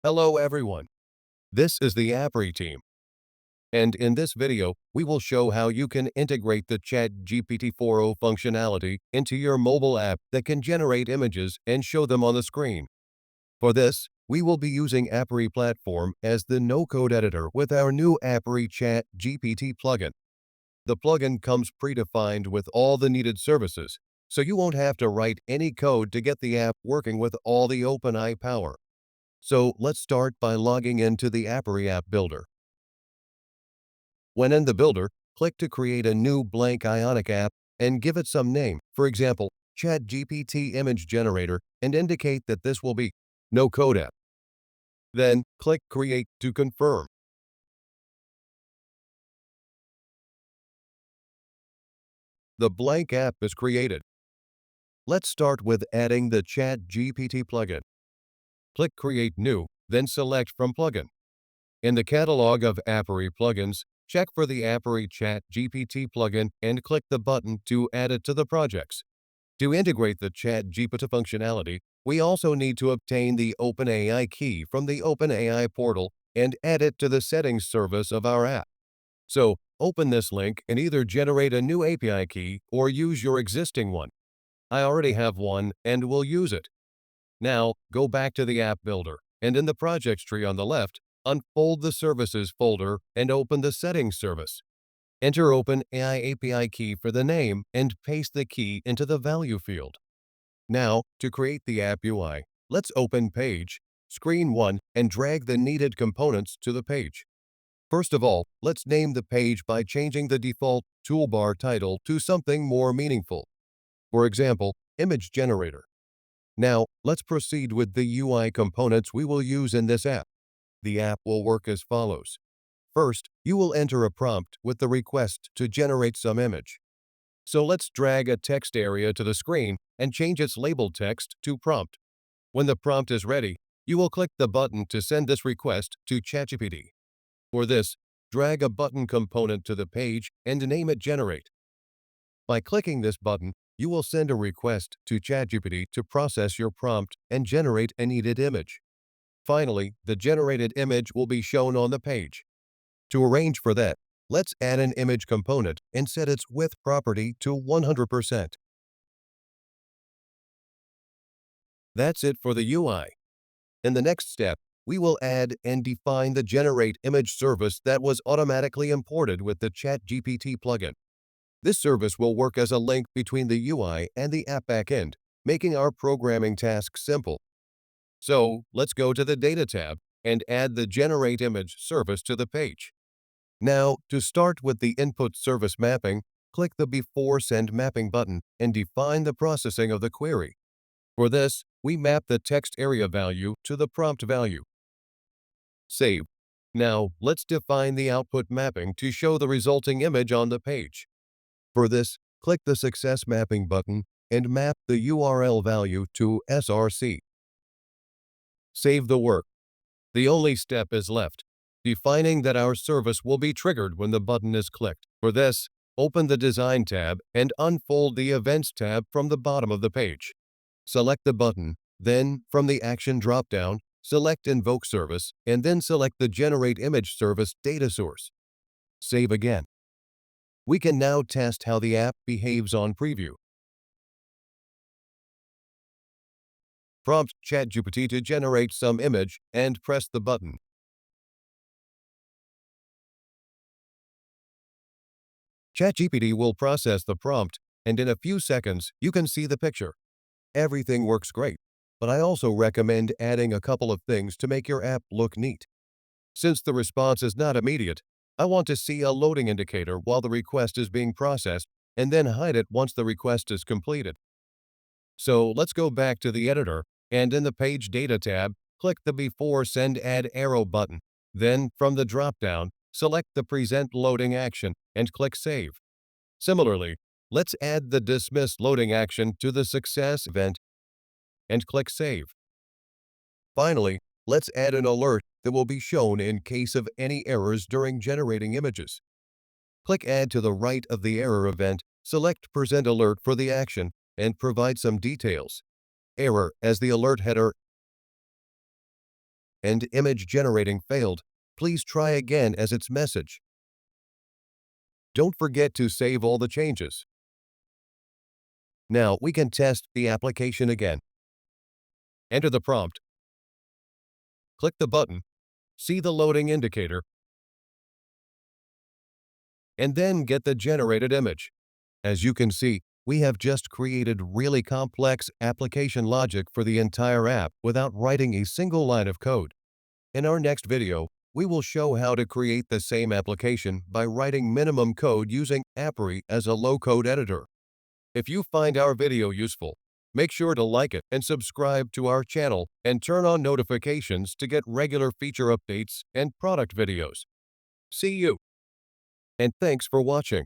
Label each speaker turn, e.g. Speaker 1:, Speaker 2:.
Speaker 1: Hello everyone, this is the Appery team, and in this video, we will show how you can integrate the ChatGPT 4.0 functionality into your mobile app that can generate images and show them on the screen. For this, we will be using Appery platform as the no-code editor with our new Appery ChatGPT plugin. The plugin comes predefined with all the needed services, so you won't have to write any code to get the app working with all the OpenAI power. So let's start by logging into the Appery app builder. When in the builder, click to create a new blank Ionic app and give it some name, for example, ChatGPT Image Generator, and indicate that this will be no-code app. Then click Create to confirm. The blank app is created. Let's start with adding the ChatGPT plugin. Click Create New, then select from Plugin. In the catalog of Appery plugins, check for the Appery ChatGPT plugin and click the button to add it to the projects. To integrate the ChatGPT functionality, we also need to obtain the OpenAI key from the OpenAI portal and add it to the settings service of our app. So, open this link and either generate a new API key or use your existing one. I already have one and will use it. Now, go back to the app builder, and in the projects tree on the left, unfold the Services folder and open the Settings service. Enter OpenAI API Key for the name and paste the key into the value field. Now, to create the app UI, let's open Page, Screen 1, and drag the needed components to the page. First of all, let's name the page by changing the default toolbar title to something more meaningful. For example, Image Generator. Now, let's proceed with the UI components we will use in this app. The app will work as follows. First, you will enter a prompt with the request to generate some image. So let's drag a text area to the screen and change its label text to prompt. When the prompt is ready, you will click the button to send this request to ChatGPT. For this, drag a button component to the page and name it Generate. By clicking this button, you will send a request to ChatGPT to process your prompt and generate a needed image. Finally, the generated image will be shown on the page. To arrange for that, let's add an image component and set its width property to 100%. That's it for the UI. In the next step, we will add and define the Generate Image service that was automatically imported with the ChatGPT plugin. This service will work as a link between the UI and the app backend, making our programming tasks simple. So, let's go to the Data tab and add the Generate Image service to the page. Now, to start with the Input Service mapping, click the Before Send Mapping button and define the processing of the query. For this, we map the text area value to the prompt value. Save. Now, let's define the output mapping to show the resulting image on the page. For this, click the Success Mapping button and map the URL value to src. Save the work. The only step is left, defining that our service will be triggered when the button is clicked. For this, open the Design tab and unfold the Events tab from the bottom of the page. Select the button, then, from the Action dropdown, select Invoke Service, and then select the Generate Image Service data source. Save again. We can now test how the app behaves on preview. Prompt ChatGPT to generate some image and press the button. ChatGPT will process the prompt, and in a few seconds, you can see the picture. Everything works great, but I also recommend adding a couple of things to make your app look neat. Since the response is not immediate, I want to see a loading indicator while the request is being processed and then hide it once the request is completed. So let's go back to the editor and in the Page Data tab, click the Before Send Add Arrow button. Then, from the dropdown, select the Present Loading action and click Save. Similarly, let's add the Dismiss Loading action to the Success event and click Save. Finally, let's add an alert that will be shown in case of any errors during generating images. Click Add to the right of the error event, select Present Alert for the action, and provide some details. Error as the alert header and image generating failed, please try again as its message. Don't forget to save all the changes. Now we can test the application again. Enter the prompt. Click the button, see the loading indicator, and then get the generated image. As you can see, we have just created really complex application logic for the entire app without writing a single line of code. In our next video, we will show how to create the same application by writing minimum code using Appery as a low-code editor. If you find our video useful, make sure to like it and subscribe to our channel and turn on notifications to get regular feature updates and product videos. See you! And thanks for watching.